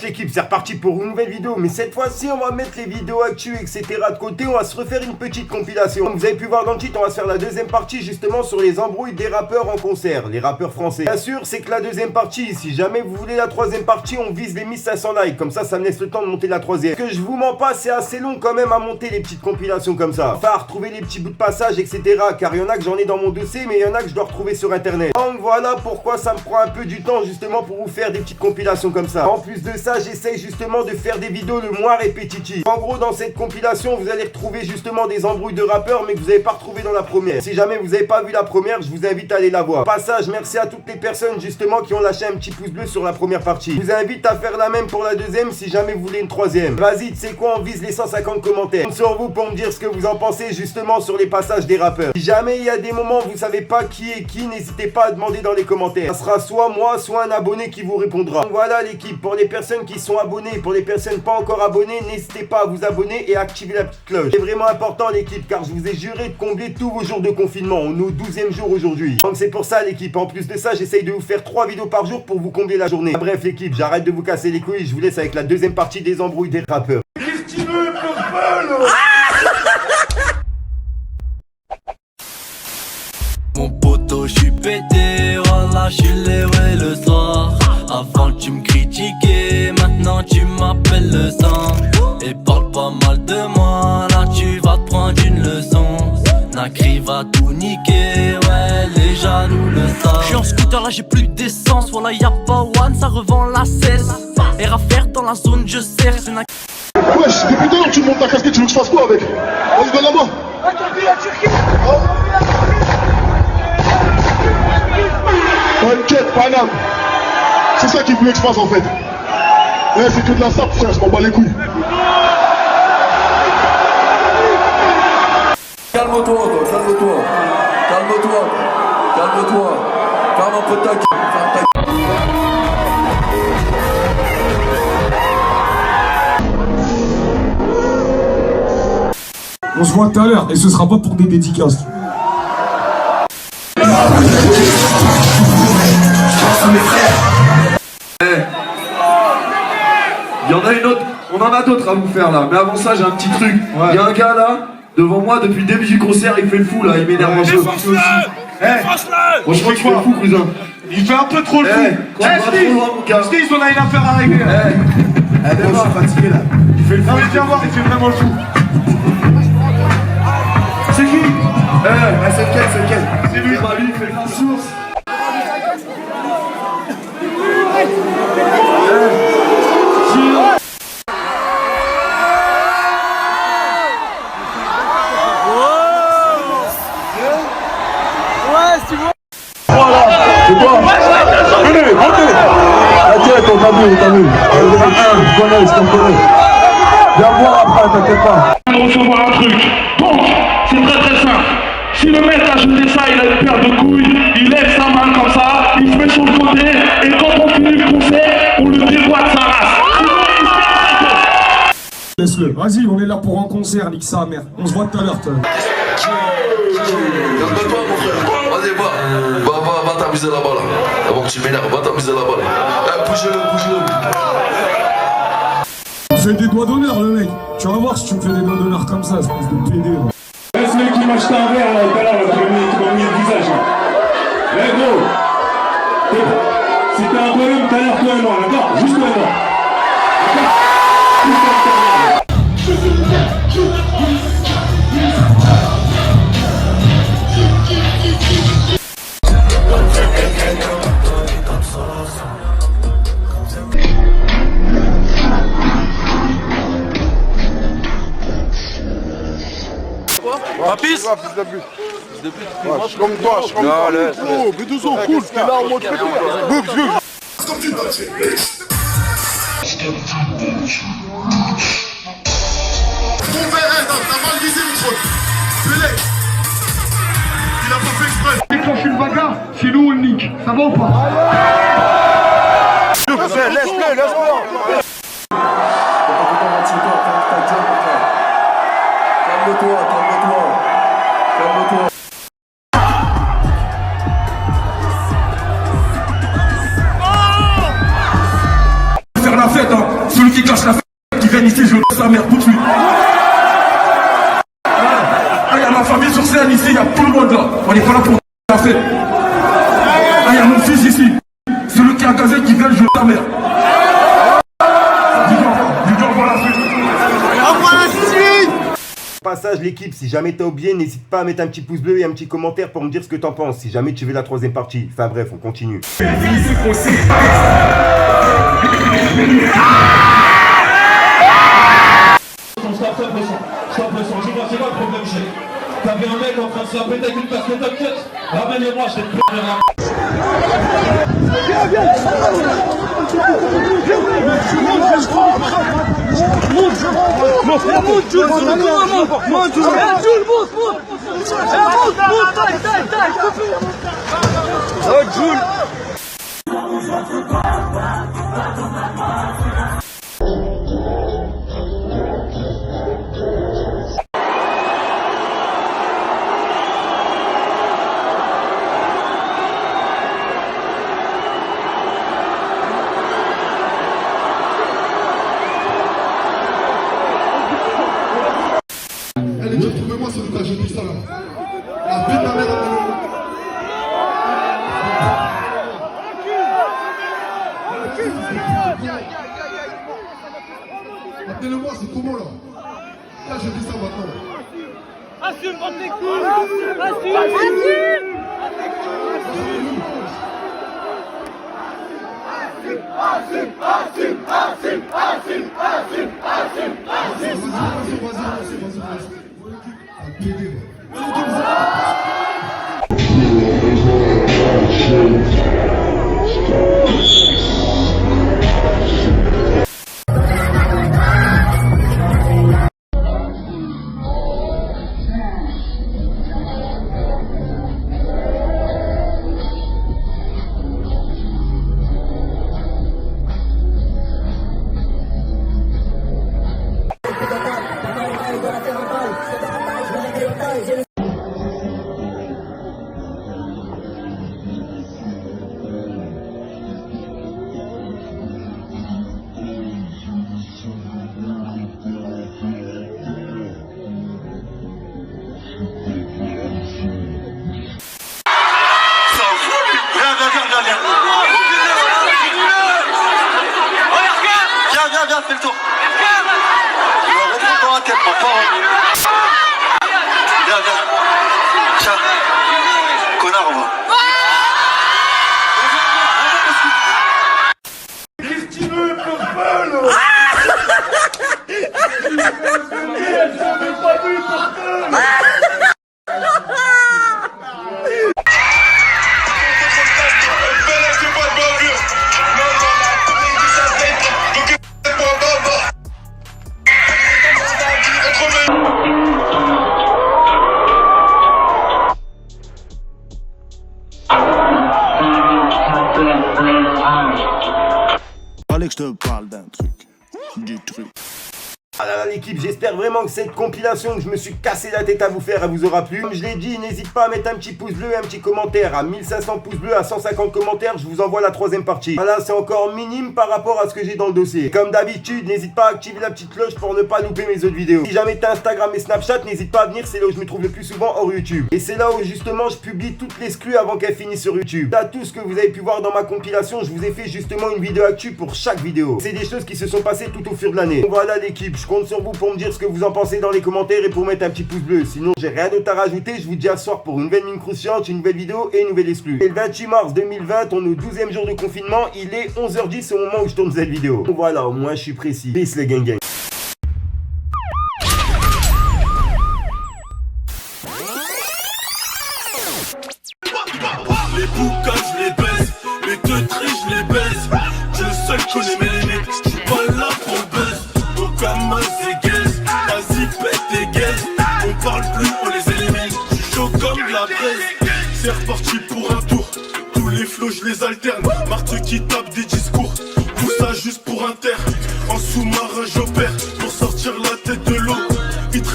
l'équipe, c'est reparti pour une nouvelle vidéo. Mais cette fois-ci, on va mettre les vidéos actu, etc. de côté. On va se refaire une petite compilation. Comme vous avez pu voir dans le titre, on va se faire la deuxième partie justement sur les embrouilles des rappeurs en concert, les rappeurs français. Bien sûr, c'est que la deuxième partie, si jamais vous voulez la troisième partie, on vise les 1500 likes. Comme ça me laisse le temps de monter la troisième. Que je vous mens pas, c'est assez long quand même à monter les petites compilations comme ça. Enfin, à retrouver les petits bouts de passage, etc. Car il y en a que j'en ai dans mon dossier, mais il y en a que je dois retrouver sur internet. Donc voilà pourquoi ça me prend un peu du temps justement pour vous faire des petites compilations comme ça. En plus de ça, j'essaye justement de faire des vidéos le moins répétitives. En gros, dans cette compilation, vous allez retrouver justement des embrouilles de rappeurs, mais que vous n'avez pas retrouvé dans la première. Si jamais vous n'avez pas vu la première, je vous invite à aller la voir. Au passage, merci à toutes les personnes justement qui ont lâché un petit pouce bleu sur la première partie. Je vous invite à faire la même pour la deuxième si jamais vous voulez une troisième. Vas-y, tu sais quoi, on vise les 150 commentaires. Compte sur vous pour me dire ce que vous en pensez justement sur les passages des rappeurs. Si jamais il y a des moments où vous savez pas qui est qui, n'hésitez pas à demander dans les commentaires. Ça sera soit moi, soit un abonné qui vous répondra. Donc voilà l'équipe, pour les personnes qui sont abonnées, pour les personnes pas encore abonnées, n'hésitez pas à vous abonner et à activer la petite cloche. C'est vraiment important l'équipe, car je vous ai juré de combler tous vos jours de confinement. On est au 12e jour aujourd'hui. Donc c'est pour ça l'équipe, en plus de ça, j'essaye de vous faire 3 vidéos par jour pour vous combler la journée. Bref l'équipe, j'arrête de vous casser les couilles, je vous laisse avec la deuxième partie des embrouilles des rappeurs. Qu'est-ce qu'il veut, Mon poteau, j'suis pété, voilà, j'suis levé le soir. Avant tu me critiquais, maintenant tu m'appelles le sang. Et parle pas mal de moi, là tu vas te prendre une leçon. Nacri va tout niquer, ouais, les jaloux le savent. J'suis en scooter, là j'ai plus d'essence, voilà y'a pas one, ça revend la cesse. Et à faire dans la zone, je sers, c'est Nacri. Wesh, depuis tout à l'heure tu montes ta casquette, tu veux que je fasse quoi avec? Vas-y, viens là-bas. T'inquiète, Paname. C'est ça qu'il voulait que je fasse en fait. Eh, c'est que de la sape, frère, je m'en bats les couilles. Calme-toi, calme-toi, calme-toi, calme-toi, ferme un peu ta gueule, ferme ta gueule. On se voit tout à l'heure et ce sera pas pour des dédicaces. Il y en a une autre, on en a d'autres à vous faire là, mais avant ça j'ai un petit truc. Il y a un gars là, devant moi depuis le début du concert, il fait le fou là, il m'énerve un peu. Moi je crois qu'il fait le fou, cousin. Il fait un peu trop le fou. Quand on va trop loin, mon gars. Steve, on a une affaire à régler. Moi je suis fatigué là. Il fait le fou. Non mais viens voir, il fait vraiment le fou. C'est qui? C'est lequel, c'est lequel? C'est lui. Bah lui il fait le fou source. C'est quoi? Venez, venez. T'inquiète, on t'a vu. Je connais, je t'en connais. Viens voir après, t'inquiète pas. On va recevoir un truc. Donc, c'est très simple. Si le mec a jeté ça, il a une paire de couilles, il lève sa main comme ça, il se met sur le côté, et quand on finit le concert, on le dévoile sa race. Laisse-le. Vas-y, on est là pour un concert, nique sa mère. On se voit tout à l'heure, toi. Calme-toi mon frère. Vas-y, va t'amuser là-bas là. Avant que tu m'énerves, va t'amuser là-bas là. Bouge-le. Il fait des doigts d'honneur, le mec. Tu vas voir si tu me fais des doigts d'honneur comme ça, espèce de PD. Ce mec qui m'a acheté un verre là, tout à l'heure, qui m'a mis le visage là. Mais gros, c'était un bonhomme tout à l'heure, toi et moi, d'accord? Juste toi et moi. Papis? Fils de pute. Je suis comme toi, Oh, mais deux ans, cool, t'es là en mode pété. Comme tu dois faire. Ton verre, t'as mal visé, mon pote. Fais-le. Il a pas fait exprès. Déclenche une bagarre, c'est nous ou le nick. Ça va ou pas? Laisse-le. Calme-toi. Faire la fête, hein. Celui qui cache la f***, qui vient ici, je laisse sa mère tout de suite. Ah, y'a ma famille sur scène ici, y'a tout le monde là. On n'est pas là pour la fête. Ah, y'a mon fils ici. Celui qui a gazé, qui vient, je laisse sa mère. Dis-lui au revoir la suite. Passage l'équipe, si jamais t'as oublié, n'hésite pas à mettre un petit pouce bleu et un petit commentaire pour me dire ce que t'en penses, si jamais tu veux la troisième partie. Enfin bref, on continue. Je t'en pressant, c'est quoi le problème, chef? T'avais un mec en train de se la péter avec une casquette de tête. Ramène-moi, je vais te prendre la... Allez, trouvez-moi sur le tas, je dis ça là. La paix de ma mère, appelez-le-moi, c'est comment là? Là, je dis ça maintenant. Assume votre écoute. Assume. Viens, fais le tour. Il va rentrer dans la tête, mon pauvre. Viens. Tiens. Connard, on va. Qu'est-ce qu'il veut, Purple? Fallait que je te parle d'un truc. Du truc. Ah là là l'équipe, j'espère vraiment que cette compilation que je me suis cassé la tête à vous faire, elle vous aura plu. Comme je l'ai dit, n'hésite pas à mettre un petit pouce bleu et un petit commentaire. À 1500 pouces bleus, à 150 commentaires, je vous envoie la troisième partie. Voilà, c'est encore minime par rapport à ce que j'ai dans le dossier. Comme d'habitude, n'hésite pas à activer la petite cloche pour ne pas louper mes autres vidéos. Si jamais t'as Instagram et Snapchat, n'hésite pas à venir, c'est là où je me trouve le plus souvent hors YouTube. Et c'est là où justement je publie toutes les exclus avant qu'elles finissent sur YouTube. T'as tout ce que vous avez pu voir dans ma compilation, je vous ai fait justement une vidéo actu pour chaque vidéo. C'est des choses qui se sont passées tout au fur de l'année. Donc voilà l'équipe, je compte sur vous pour me dire ce que vous en pensez dans les commentaires et pour mettre un petit pouce bleu. Sinon j'ai rien d'autre à rajouter, je vous dis à ce soir pour une nouvelle mine cruciante, une nouvelle vidéo et une nouvelle exclue. Et le 28 mars 2020, on est au 12e jour de confinement, il est 11h10 au moment où je tourne cette vidéo. Donc voilà, au moins je suis précis. Peace les gang gang. Les boucas, je les baisse. Les deux tris, je les baisse. Je seul connais mes limites. Je suis pas là pour le buzz. Aucun mas et guess. Vas-y, pète tes guess. On parle plus, on les élimine. Je suis chaud comme la presse. C'est reparti pour un tour. Tous les flots, je les alterne.